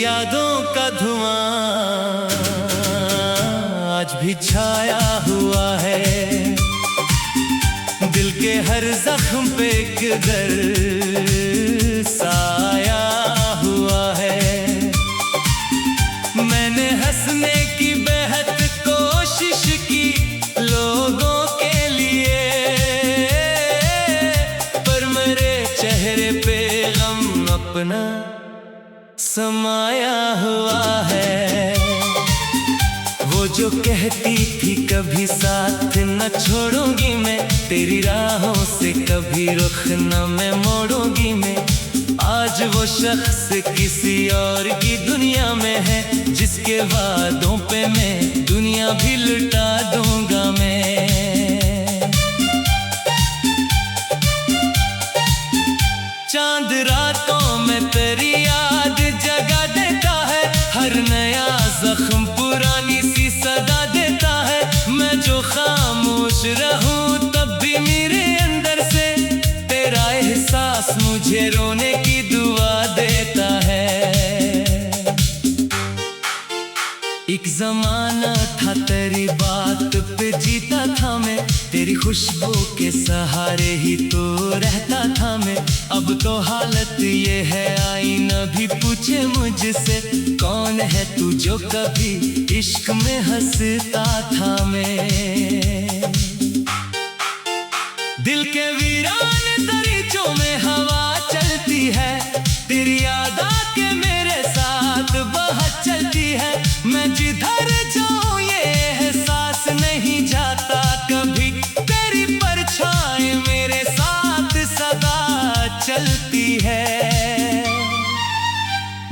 यादों का धुआं आज भी छाया हुआ है। दिल के हर जख्म पे एक दर्द साया हुआ है। मैंने हंसने की बेहद कोशिश की लोगों के लिए, पर मेरे चेहरे पे गम अपना समाया हुआ है। वो जो कहती थी कभी साथ न छोड़ूंगी मैं, तेरी राहों से कभी रुख न मैं मोड़ूंगी मैं। आज वो शख्स किसी और की दुनिया में है, जिसके वादों पे मैं दुनिया भी लुटा दूंगा मैं। चांद रातों में तेरी याद जगा देता है, हर नया जख्म पुरानी सी सदा देता है। मैं जो खामोश रहूं तब भी मेरे अंदर से तेरा एहसास मुझे रोने की दुआ देता है। एक जमाना था तेरी बात पे जीता था मैं, तेरी खुशबू के सहारे ही तो रहता था मैं। अब तो हालत ये है आईना भी पूछे मुझसे, कौन है तू जो कभी इश्क में हंसता था मैं। दिल के वीरान दरीचों में हवा चलती है, तेरी याद आके मेरे साथ बहुत चलती है। मैं जिधर जाऊं ये एहसास नहीं जाता कभी, तेरी परछाई मेरे साथ सदा चलती है।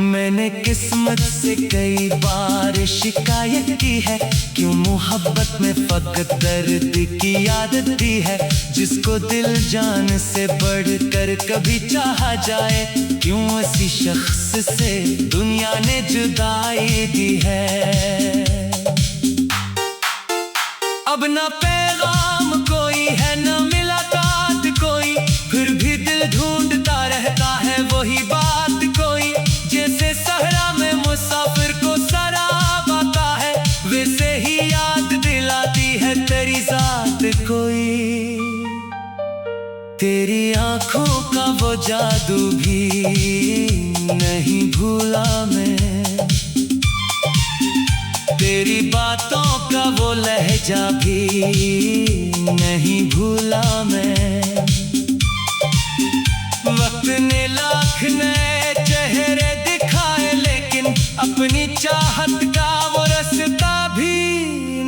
मैंने किस्मत से कई बार शिकायत की है, क्यों मोहब्बत में फकत दर्द की आदत दी है। जिसको दिल जान से बढ़कर कभी चाहा जाए, क्यों ऐसी शख्स से दुनिया ने जुदाई दी है। अब ना पैगाम कोई है न मुलाकात कोई, फिर भी दिल ढूंढता रहता है वही बात कोई। जैसे सहरा में मुसाफिर को शराब आता है, वैसे ही याद दिलाती है तेरी जात कोई। तेरी आंखों का वो जादू भी नहीं भूला मैं, तेरी बातों का वो लहजा भी नहीं भूला मैं। वक्त ने लाख नए चेहरे दिखाए, लेकिन अपनी चाहत का वो रास्ता भी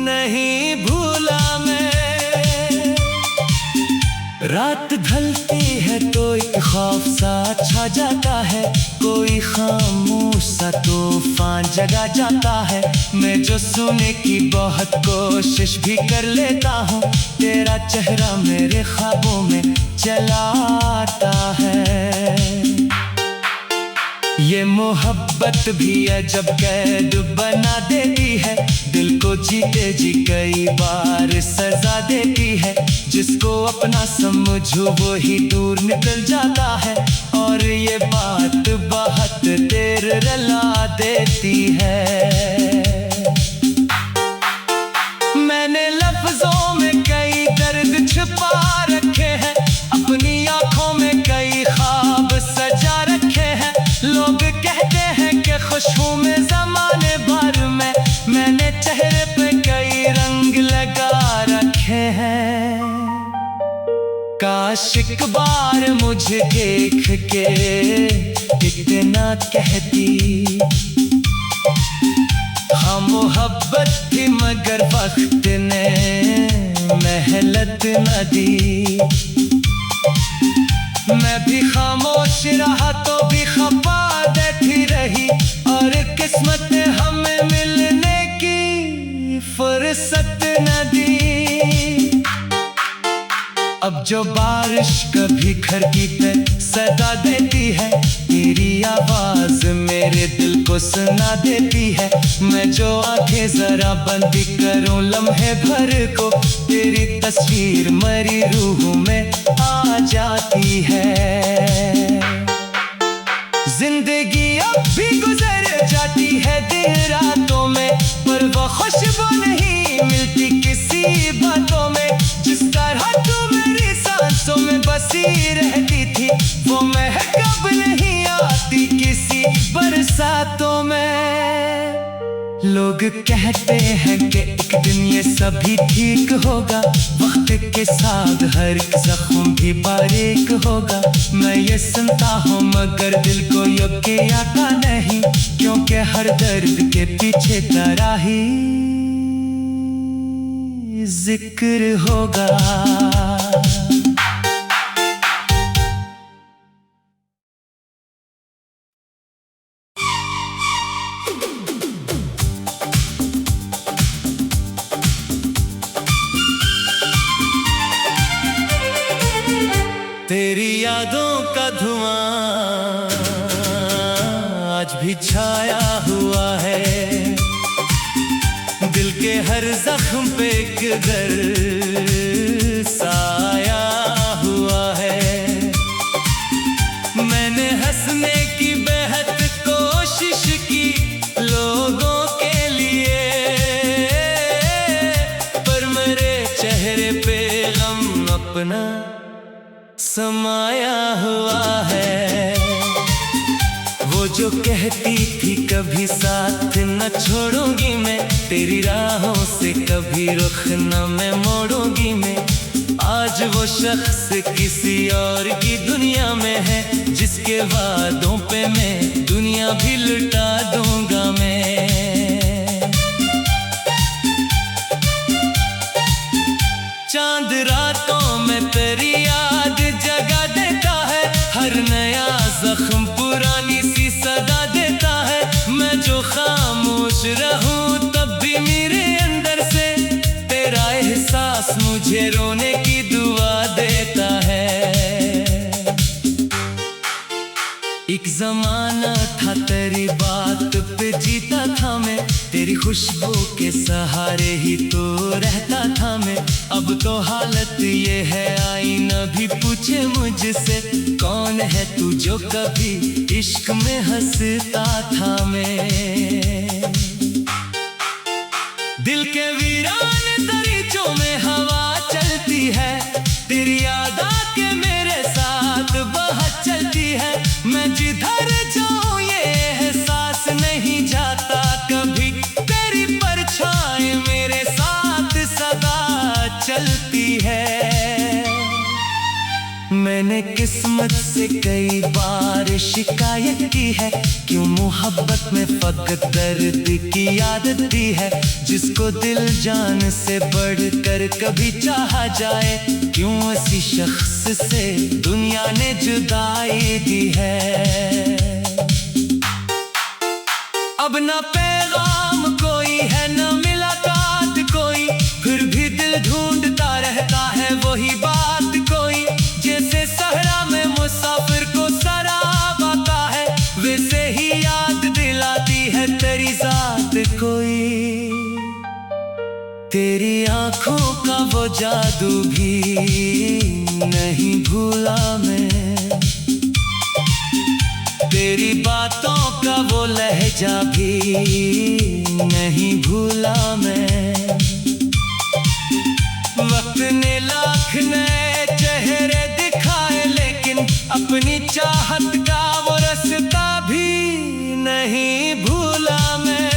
नहीं भूला मैं। रात ढलती है तो एक खौफ सा छा जाता है, कोई खामोश सा तूफान जगा जाता है। मैं जो सुनने की बहुत कोशिश भी कर लेता हूँ, तेरा चेहरा मेरे ख्वाबों में चला आता है। ये मोहब्बत भी अजब कैद बना देती है, दिल को जीते जी कई बार सजा देती है। जिसको अपना समझो वो ही दूर निकल जाता है, और ये बात बहुत देर रुला देती है। मैंने लफ्जों में कई दर्द छुपा रखे हैं, अपनी आंखों में कई ख्वाब सजा रखे हैं। लोग कहते हैं कि खुश हूँ मैं ज़माने भर में, मैंने चेहरे पे कई रंग लगा रखे हैं। काश एक बार मुझे देख के इतना कहती, हाँ मोहब्बत थी मगर वक्त ने मेहनत न दी। मैं भी खामोश रहा तो भी खपा बैठी रही, और किस्मत ने हमें मिलने की फुर्सत न दी। अब जो बारिश कभी खिड़की पे सदा देती है, तेरी आवाज मेरे दिल को सुना देती है। मैं जो आंखें जरा बंद करूं लम्हे भर को, तेरी तस्वीर मरी रूह में आ जाती है। जिंदगी अब भी गुजर जा आती है दिन रातों में, पर वो खुशबू नहीं मिलती किसी बातों में। जिस तरह तू मेरी सांसों में बसी रहती थी, वो महक अब नहीं आती किसी बरसातों में। लोग कहते हैं कि एक दिन ये सभी ठीक होगा, वक्त के साथ हर एक जख्म भी बारीक होगा। मैं ये सुनता हूँ मगर दिल को योग्य आता नहीं, क्योंकि हर दर्द के पीछे तेरा ही जिक्र होगा। तेरी यादों का धुआं आज भी छाया हुआ है, दिल के हर जख्म पे एक दर्द साया हुआ है। मैंने हंसने की बेहद कोशिश की लोगों के लिए, पर मेरे चेहरे पे गम अपना समाया हुआ है। वो जो कहती थी कभी साथ न छोड़ूंगी मैं, तेरी राहों से कभी रुख न मैं मोड़ूंगी मैं। आज वो शख्स किसी और की दुनिया में है, जिसके वादों पे मैं दुनिया भी लुटा दूंगा मैं। चांद रातों में तेरी याद जगा देता है, हर नया जख्म पुरानी सी सदा देता है। मैं जो खामोश रहूं तब भी मेरे अंदर से तेरा एहसास मुझे रोने की दुआ देता है। एक जमाना था तेरी बात पे जीता था मैं, तेरी खुशबू के सहारे ही तो रहता था मैं। अब तो हालत ये है आईना भी पूछे मुझसे, कौन है तू जो कभी इश्क में हंसता था मैं। दिल के वीरान दरीचों में हवा चलती है, तेरी याद आके मेरे साथ बहुत चलती है। मैं जिधर जाऊं ये एहसास नहीं जाता कभी, तेरी परछाई मेरे साथ सदा चलती है। मैंने किस्मत से कई बार शिकायत की है, क्यों मोहब्बत में फकत दर्द की आदत दी है। जिसको दिल जान से बढ़कर कभी चाहा जाए, क्यों ऐसी शख्स से दुनिया ने जुदाई दी है। अब ना पैगाम कोई है ना मुलाकात कोई, फिर भी दिल ढूंढता रहता है वही बात कोई। जैसे सहरा में मुसाफिर को शराब आता है, वैसे ही याद दिलाती है तेरी जात कोई। तेरी आंखों का वो जादू भी नहीं भूला मैं, तेरी बातों का वो लहजा भी नहीं भूला मैं। वक्त ने लाख नए चेहरे दिखाए, लेकिन अपनी चाहत का वो रास्ता भी नहीं भूला मैं।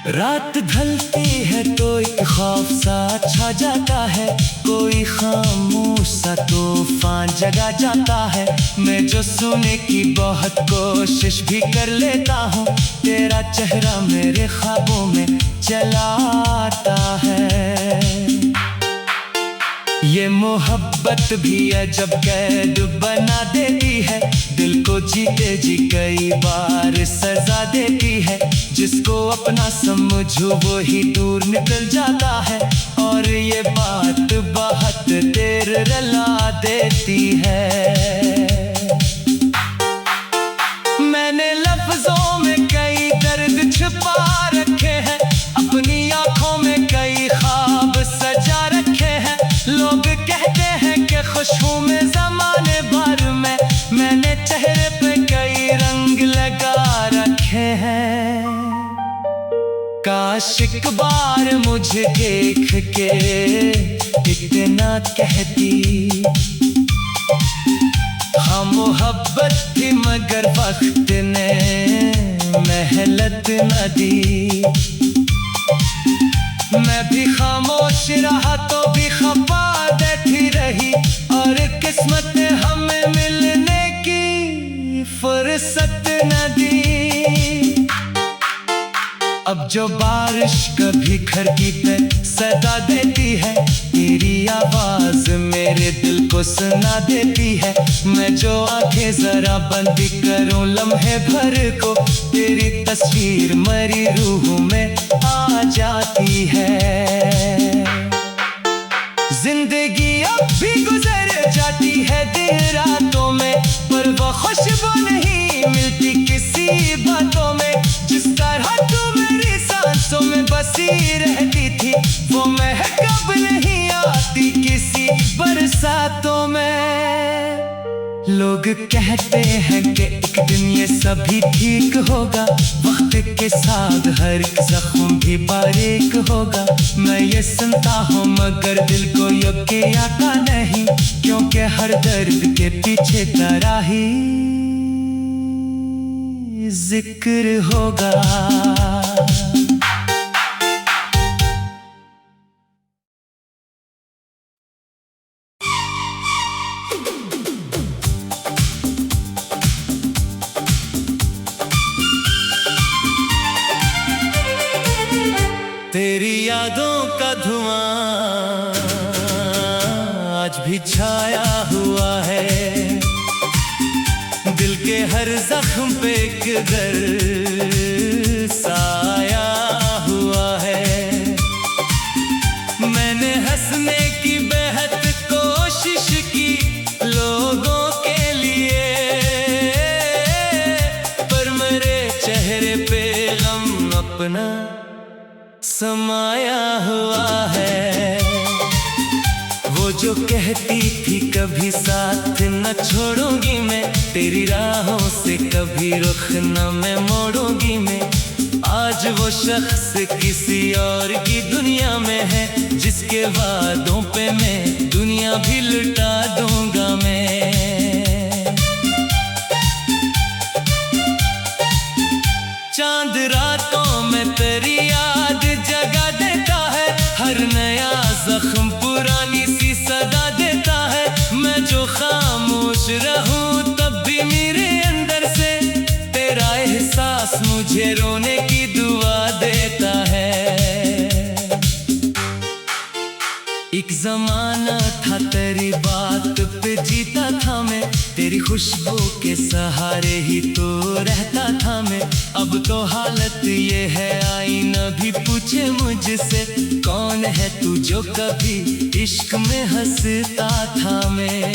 रात ढलती है तो एक खौफ सा छा जाता है, कोई खामोश सा तूफान जगा जाता है। मैं जो सुनने की बहुत कोशिश भी कर लेता हूँ, तेरा चेहरा मेरे ख्वाबों में चला आता है। ये मोहब्बत भी अजब कैद बना देती है, दिल को जीते जी कई बार सजा देती है। जिसको अपना समझो वो ही दूर निकल जाता है, और ये बात बहुत देर रुला देती है। मैंने लफ्जों में कई दर्द छुपा रखे हैं, अपनी आंखों में कई ख्वाब सजा रखे हैं। लोग कहते हैं कि खुश हूँ मैं ज़माने भर में, मैंने चेहरे पे कई रंग लगा काश एक बार मुझे देख के इतना कहती। हाँ मोहब्बत थी मगर वक्त ने मेहनत न दी। मैं भी खामोश रहा तो भी खपा बैठी रही, और किस्मत ने हमें मिलने की फुर्सत न दी। अब जो बारिश कभी खिड़की पे सदा देती है, तेरी आवाज मेरे दिल को सुना देती है। मैं जो आंखें जरा बंद करूं लम्हे भर को, तेरी तस्वीर मरी रूह में आ जाती है। जिंदगी अब भी गुजर जाती है दिन रातों में, पर वो खुशबू नहीं मिलती किसी बातों में। जिस तरह तू मेरी सांसों में बसी रहती थी, वो महक अब नहीं आती किसी बरसातों में। लोग कहते हैं कि एक दिन ये सभी ठीक होगा, वक्त के साथ हर एक जख्म भी बारीक होगा। मैं ये सुनता हूँ मगर दिल को योग्य आता नहीं, क्योंकि हर दर्द के पीछे तेरा ही जिक्र होगा। तेरी यादों का धुआं आज भी छाया हुआ है, दिल के हर जख्म पे एक दर्द साया हुआ है। मैंने हंसने की बेहद कोशिश की लोगों के लिए, पर मेरे चेहरे पे गम अपना समाया हुआ है। वो जो कहती थी कभी साथ न छोड़ूंगी मैं, तेरी राहों से कभी रुख न मैं मोड़ूंगी मैं। आज वो शख्स किसी और की दुनिया में है, जिसके वादों पे मैं दुनिया भी लुटा दूंगा मैं। चांद रातों में तेरी याद जगा देता है, हर नया जख्म पुरानी सी सदा देता है। मैं जो खामोश रहूं तब भी मेरे अंदर से तेरा एहसास मुझे रोने की दुआ देता है। एक जमाना था तेरी बात पे जीता था मैं, तेरी खुशबू के सहारे ही तो रहता था मैं। अब तो हालत ये है आईना भी पूछे मुझसे, कौन है तू जो कभी इश्क में हंसता था मैं।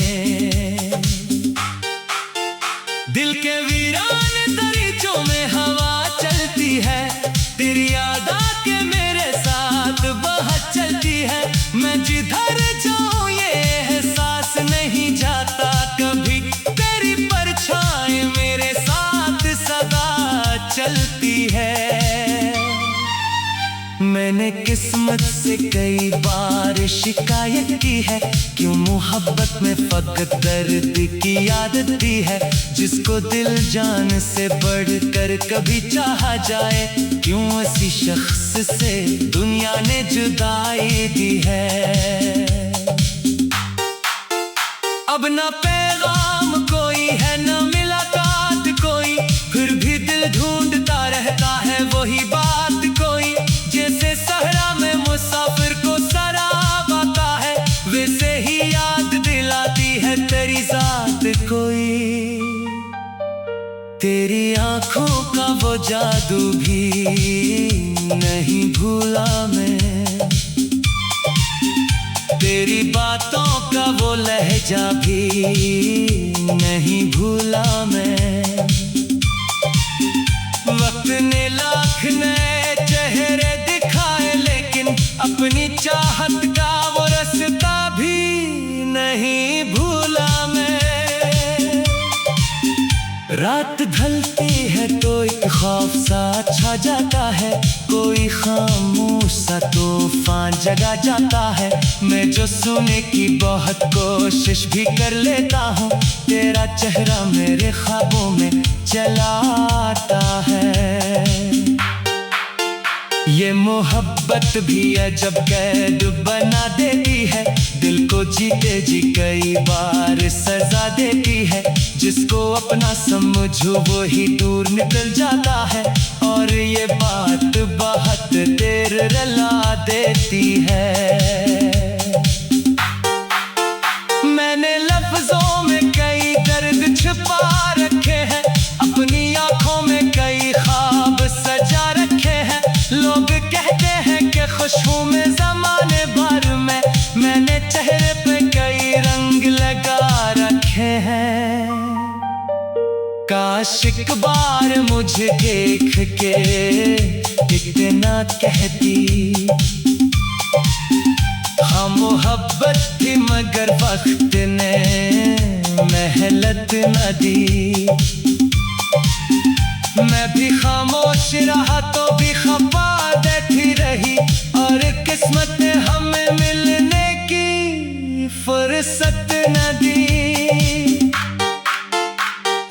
दिल के वीरान दरीचों में हवा चलती है, तेरी याद आके मेरे साथ बहुत चलती है। मैं जिधर जाऊं ये एहसास नहीं जाता कभी, तेरी परछाई मेरे साथ सदा चलती है। मैंने किस्मत से कई बार शिकायत की है, क्यों मोहब्बत में फकत दर्द की आदत दी है। जिसको दिल जान से बढ़कर कभी चाहा जाए, क्यों ऐसी शख्स से दुनिया ने जुदाई दी है। अब ना पैगाम कोई है ना मुलाकात कोई, फिर भी दिल ढूंढता रहता है वही बात कोई। जैसे सहरा में मुसाफिर को शराब आता है, वैसे ही याद दिलाती है तेरी जात कोई। तेरी आंखों का वो जादू भी नहीं भूला मैं, तेरी बातों का वो लहजा भी नहीं भूला मैं। वक्त ने लाख नए चेहरे दिखाए, लेकिन अपनी चाहत का वो रास्ता भी नहीं भूला मैं। रात ढलती है तो एक खौफ सा छा जाता है, कोई खामोश सा तूफान जगा जाता है। मैं जो सुने की बहुत कोशिश भी कर लेता हूँ, तेरा चेहरा मेरे ख्वाबों में चला आता है। ये मोहब्बत भी अजब कैद बना देती है, दिल को जीते जी कई बार सजा देती है। जिसको अपना समझो वो ही दूर निकल जाता है, और ये बात बहुत देर रुला देती है। मैंने लफ्जों में कई दर्द छुपा रखे हैं, अपनी आंखों में कई ख्वाब सजा रखे हैं। लोग कहते हैं कि खुश हूँ मैं ज़माने भर में, मैंने चेहरे पे कई रंग लगा रखे हैं। काश एक बार मुझे देख के इतना कहती, हाँ मोहब्बत थी मगर वक्त ने मेहनत न दी। मैं भी खामोश रहा तो भी खफा बैठी रही, और किस्मत ने हमें मिलने की फुर्सत न दी।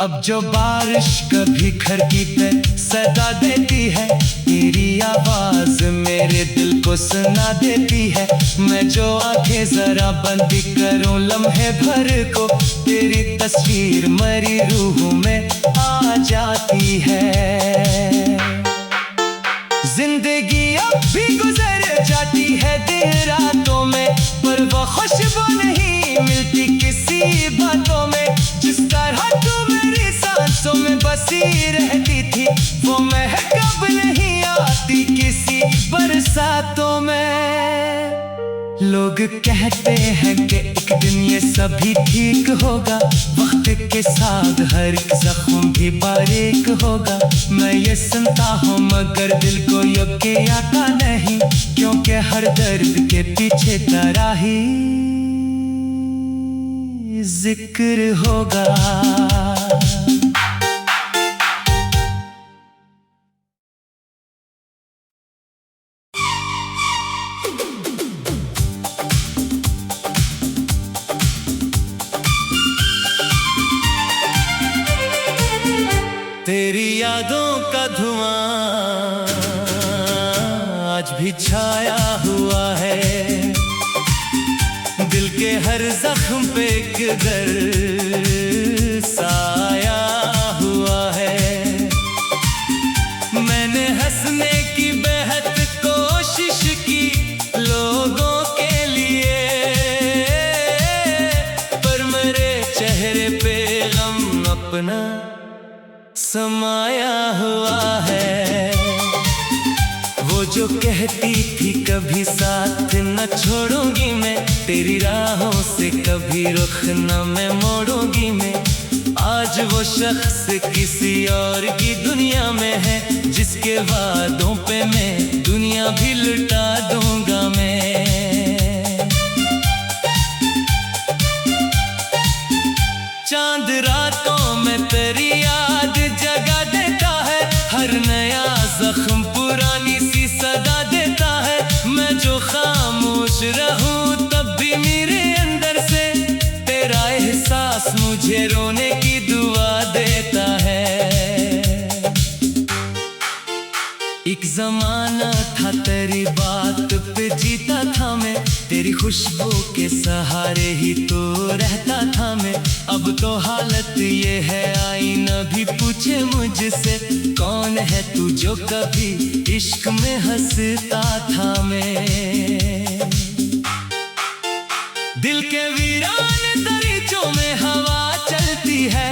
अब जो बारिश कभी खिड़की पे सदा देती है, तेरी आवाज मेरे दिल को सुना देती है। मैं जो आंखें जरा बंद करूं लम्हे भर को, तेरी तस्वीर मरी रूह में आ जाती है। जिंदगी अब भी गुजर जाती है दिन रातों में, पर वो खुशबू नहीं मिलती किसी बातों में। जिस तरह तू मेरी सांसों में बसी रहती थी, वो महक अब नहीं आती किसी बरसातों में। लोग कहते हैं कि एक दिन ये सभी ठीक होगा, वक्त के साथ हर एक जख्म भी बारीक होगा। मैं ये सुनता हूँ मगर दिल को योग्य आता नहीं, क्योंकि हर दर्द के पीछे तेरा ही जिक्र होगा। तेरी यादों का धुआं आज भी छाया हुआ है, दिल के हर जख्म पे एक दर्द साया हुआ है। मैंने हंसने की बेहद कोशिश की लोगों के लिए, पर मेरे चेहरे पे गम अपना समाया हुआ है। वो जो कहती थी कभी साथ न छोड़ूंगी मैं, तेरी राहों से कभी रुख न मैं मोड़ूंगी मैं। आज वो शख्स किसी और की दुनिया में है, जिसके वादों पे मैं दुनिया भी लुटा दूंगा मैं। चांद रातों में तेरी याद जगा देता है, हर नया जख्म पुरानी सी सदा देता है। मैं जो खामोश रहूं तब भी मेरे अंदर से तेरा एहसास मुझे रोने की दुआ देता है। एक जमाना था तेरी बात पे जीता था मैं, तेरी खुशबू के सहारे ही तो रहता था मैं। अब तो हालत ये है आईना भी पूछे मुझसे, कौन है तू जो कभी इश्क में हंसता था मैं। दिल के वीरान दरीचों में हवा चलती है,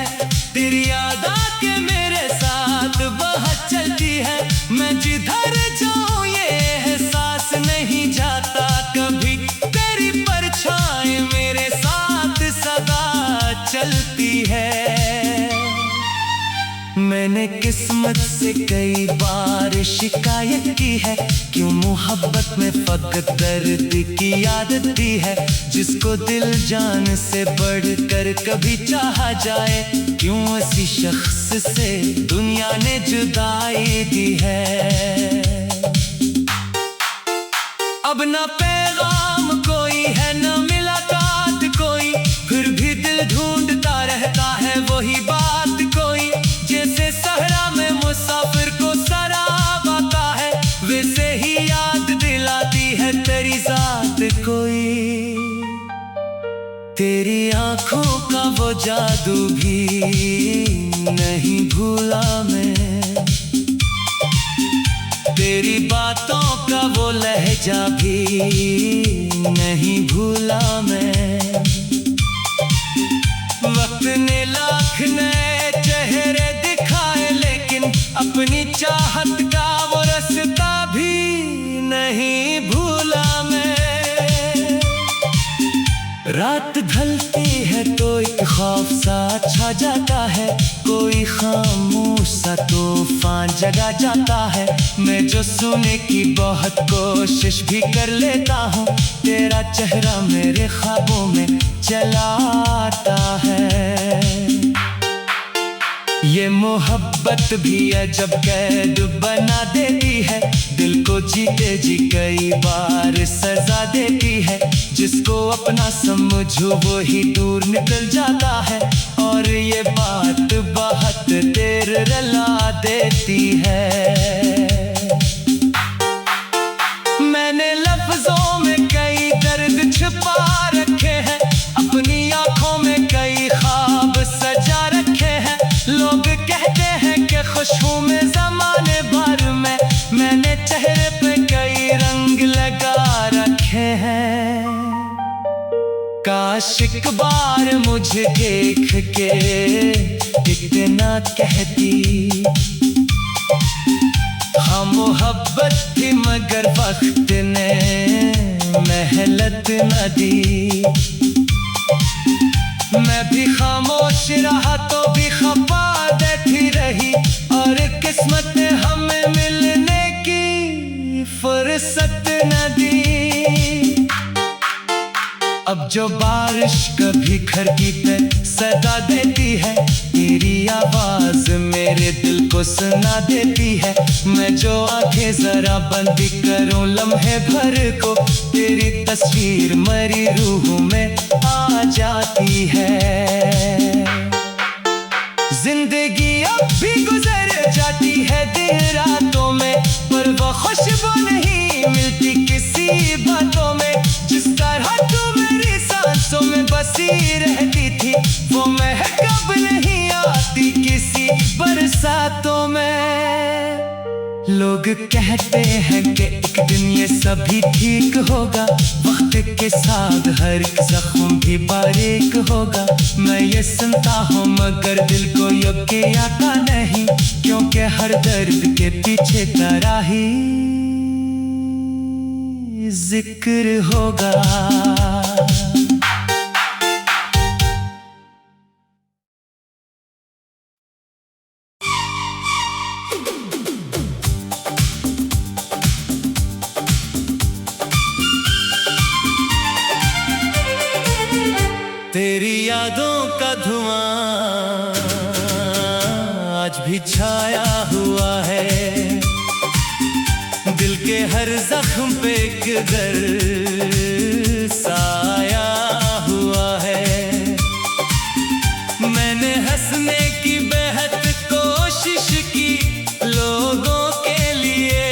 तेरी याद आके मेरे साथ बहुत चलती है। मैं जिधर जाऊं ये एहसास नहीं जाता कभी, तेरी परछाई मेरे साथ सदा चलती है। मैंने किस्मत से कई बार शिकायत की है, क्यों मोहब्बत में फकत दर्द की आदत दी है। जिसको दिल जान से बढ़कर कभी चाहा जाए, क्यों ऐसी शख्स उससे दुनिया ने जुदाई दी है। अब ना पैगाम कोई है, ना मुलाकात कोई, फिर भी दिल ढूंढता रहता है वही बात कोई। जैसे सहरा में मुसाफिर को शराब आता है, वैसे ही याद दिलाती है तेरी जात कोई। तेरी आंखों का वो जादू भी नहीं भूला मैं, तेरी बातों का वो लहजा भी नहीं भूला मैं। वक्त ने लाख नए चेहरे दिखाए, लेकिन अपनी चाहत का वो रास्ता भी नहीं भूला मैं। रात ढलती है तो एक खौफ सा छा जाता है, कोई खामोश सा तूफान जगा जाता है। मैं जो सुनने की बहुत कोशिश भी कर लेता हूँ, तेरा चेहरा मेरे ख्वाबों में चला आता है। ये मोहब्बत भी अजब कैद बना देती है, दिल को जीते जी कई बार सजा देती है। जिसको अपना समझो वो ही दूर निकल जाता है, और ये बात बहुत देर रुला देती है। मैंने लफ्जों में कई दर्द छुपा रखे हैं, अपनी आंखों में कई ख्वाब सजा रखे हैं। लोग कहते हैं कि खुश हूँ मैं ज़माने भर में, मैंने चेहरे पे कई रंग लगा रखे हैं। काश एक बार मुझे देख के इतना कहती, हाँ मोहब्बत थी मगर वक्त ने मेहनत न दी। मैं भी खामोश रहा तो भी खपा बैठी रही, और किस्मत ने हमें मिलने की फुर्सत न दी। अब जो बारिश कभी खिड़की पे सदा देती है, तेरी आवाज मेरे दिल को सुना देती है। मैं जो आंखें जरा बंद करूं लम्हे भर को, तेरी तस्वीर मरी रूह में आ जाती है। जिंदगी अब भी गुजर जाती है दिन रातों में, पर वो खुशबू नहीं मिलती किसी बातों में। जिस तरह तू मेरी सांसों में बसी रहती थी, वो महक अब नहीं आती किसी बरसातों में। लोग कहते हैं कि एक दिन ये सभी ठीक होगा, वक्त के साथ हर एक जख्म भी बारीक होगा। मैं ये सुनता हूँ मगर दिल को योग्य आता नहीं, क्योंकि हर दर्द के पीछे तेरा ही जिक्र होगा। तेरी यादों का धुआं आज भी छाया हुआ है, दिल के हर जख्म पे एक दर्द साया हुआ है। मैंने हंसने की बेहद कोशिश की लोगों के लिए,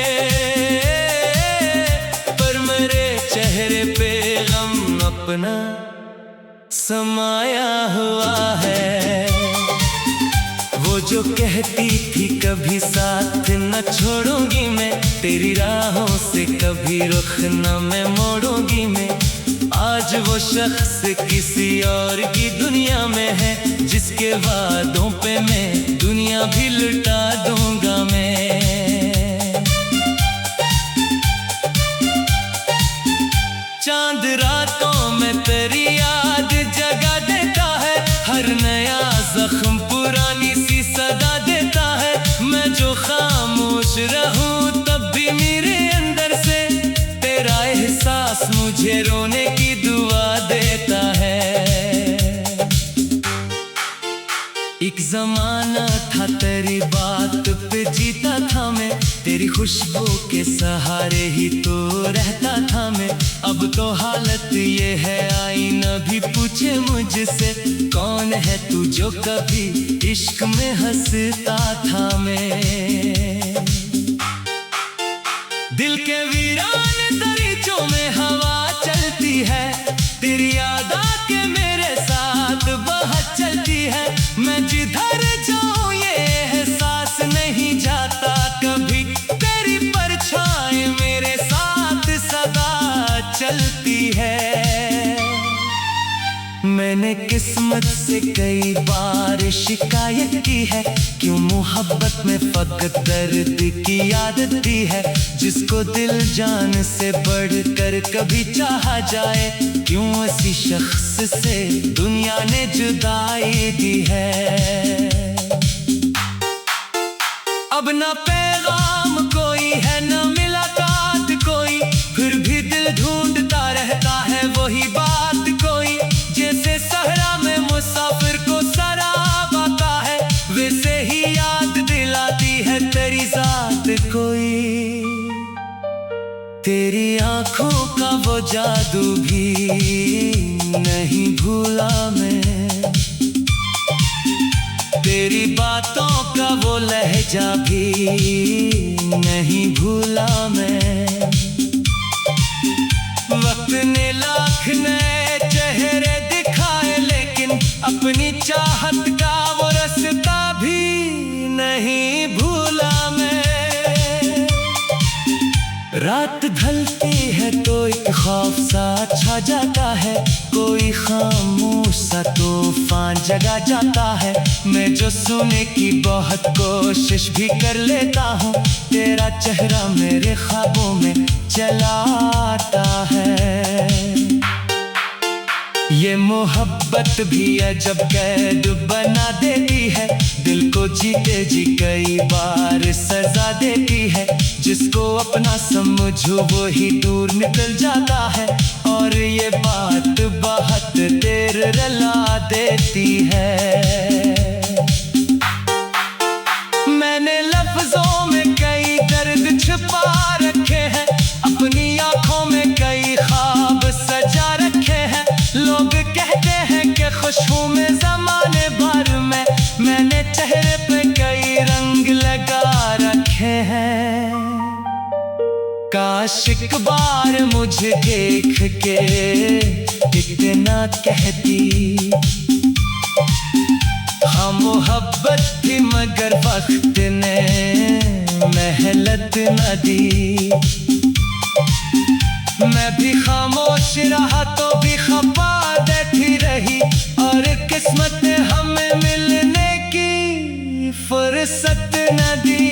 पर मेरे चेहरे पे गम अपना समाया हुआ है। वो जो कहती थी कभी साथ न छोड़ूंगी मैं, तेरी राहों से कभी रुख न मैं मोड़ूंगी मैं। आज वो शख्स किसी और की दुनिया में है, जिसके वादों पे मैं दुनिया भी लुटा दूंगा मैं। चांद रातों में तेरी याद जगा देता है, हर नया जख्म पुरानी सी सदा देता है। मैं जो खामोश रहूं तब भी मेरे अंदर से तेरा एहसास मुझे रोने की दुआ देता है। एक जमाना था तेरी बात पे जीता था मैं, तेरी खुशबू के सहारे ही तो रहता था मैं। अब तो हालत ये है आईना भी पूछे मुझसे, कौन है तू जो कभी इश्क में हंसता था मैं। दिल के वीरान दरीचों में हवा चलती है, तेरी याद आके मेरे साथ बहुत चलती है। मैं जिधर जाऊं ये एहसास नहीं जाता कभी, तेरी परछाई मेरे साथ सदा चलती है। मैंने किस्मत से कई बार शिकायत की है, क्यों मोहब्बत में फकत दर्द की आदत दी है। जिसको दिल जान से बढ़कर कभी चाहा जाए, क्यों ऐसी शख्स से दुनिया ने जुदाई दी है। अब ना पैगाम कोई है ना मुलाकात कोई, फिर भी दिल ढूंढता रहता है वही बात कोई। जैसे सहरा में मुसाफिर को शराब आता है, वैसे ही याद दिलाती है तेरी जात कोई। तेरी आंखों का वो जादू भी नहीं भूला मैं, तेरी बातों का वो लहजा भी नहीं भूला मैं। वक्त ने लाख नए चेहरे दिखाए, लेकिन अपनी चाहत का वो रास्ता भी नहीं भूला मैं। रात ढलती है तो एक खौफ सा छा जाता है, कोई खामोश सा तूफान जगा जाता है। मैं जो सुनने की बहुत कोशिश भी कर लेता हूँ, तेरा चेहरा मेरे ख्वाबों में चला आता है। ये मोहब्बत भी अजब कैद बना देती है, दिल को जीते जी कई बार सजा देती है। जिसको अपना समझो वो ही दूर निकल जाता है, और ये बात बहुत देर रुला देती है। मैंने लफ्जों में कई दर्द छुपा रखे हैं, अपनी आंखों में कई ख्वाब सजा रखे हैं। लोग कहते हैं कि खुश हूँ मैं ज़माने भर में, मैंने चेहरे पे कई रंग लगा रखे हैं। काश एक बार मुझे देख के इतना कहती, हाँ मोहब्बत थी मगर वक्त ने मेहनत न दी। मैं भी खामोश रहा तो भी खपा बैठी रही, और किस्मत ने हमें मिलने की फुर्सत न दी।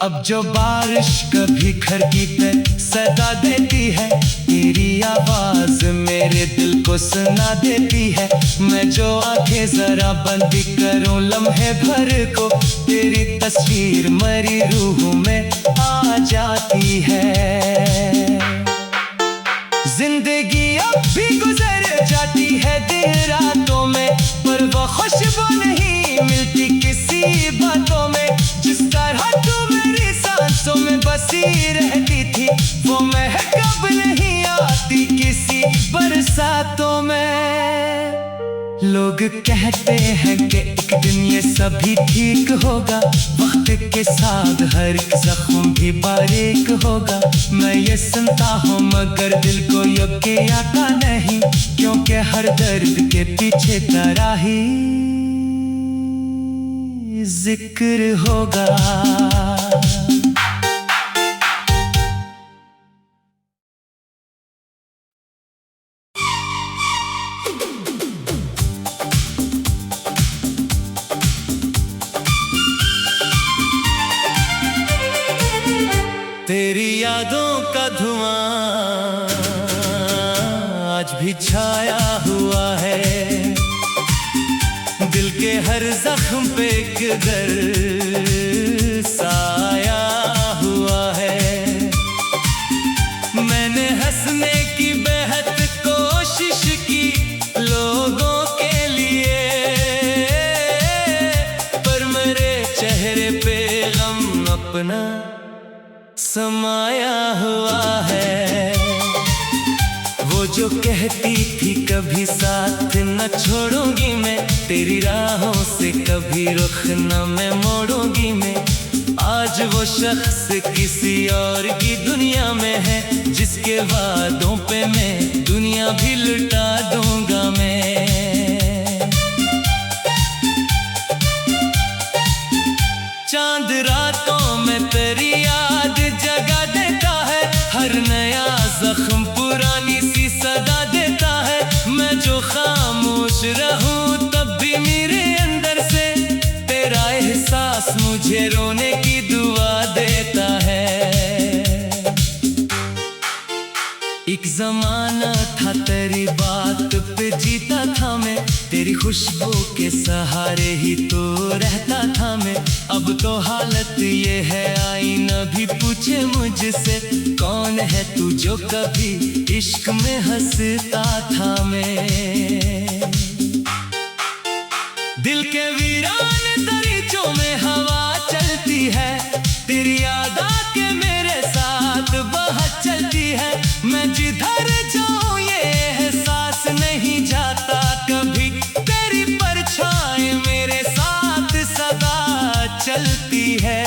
अब जो बारिश कभी खिड़की पे सदा देती है, तेरी आवाज मेरे दिल को सुना देती है। मैं जो आंखें जरा बंद करूं लम्हे भर को, तेरी तस्वीर मरी रूह में आ जाती है। जिंदगी अब भी गुजर जाती है दिन रातों में, पर वो खुशबू नहीं मिलती किसी बातों में। जिस तरह तू मेरी सांसों में बसी रहती थी, वो महक नहीं आती किसी बरसातों में। लोग कहते हैं कि एक दिन ये सभी ठीक होगा, वक्त के साथ हर एक जख्म भी बारीक होगा। मैं ये सुनता हूँ मगर दिल को योग्य आता नहीं, क्योंकि हर दर्द के पीछे तेरा ही जिक्र होगा। तेरी यादों का धुआं आज भी छाया हुआ है, दिल के हर जख्म पे एक दर्द साया हुआ है। मैंने हंसने की बेहद कोशिश की लोगों के लिए, समाया हुआ है। वो जो कहती थी कभी साथ न छोड़ूंगी मैं, तेरी राहों से कभी रुख न मैं मोड़ूंगी मैं। आज वो शख्स किसी और की दुनिया में है, जिसके वादों पे मैं दुनिया भी लुटा दूंगा मैं। चांद रातों में तेरी याद जगा देता है, हर नया जख्म पुरानी सी सदा देता है। मैं जो खामोश रहूं तब भी मेरे अंदर से तेरा एहसास मुझे रोने की दुआ देता है। एक जमाना था तेरी बात पे जीता था मैं, तेरी खुशबू के सहारे ही तो रहता था मैं। अब तो हालत ये है आईना भी पूछे मुझसे, कौन है तू जो कभी इश्क में हंसता था मैं। दिल के वीरान दरीचों में हवा चलती है, तेरी याद आके मेरे साथ बहुत चलती है। मैं जिधर जाऊं ये एहसास नहीं जाता कभी, तेरी परछाई मेरे साथ सदा चलती है।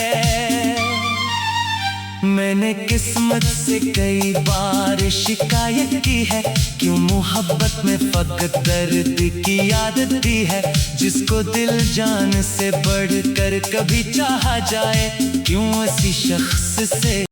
मैंने किस्मत से कई बार शिकायत की है, क्यों मोहब्बत में फकत दर्द की आदत दी है। जिसको दिल जान से बढ़कर कभी चाहा जाए, क्यों ऐसी शख्स से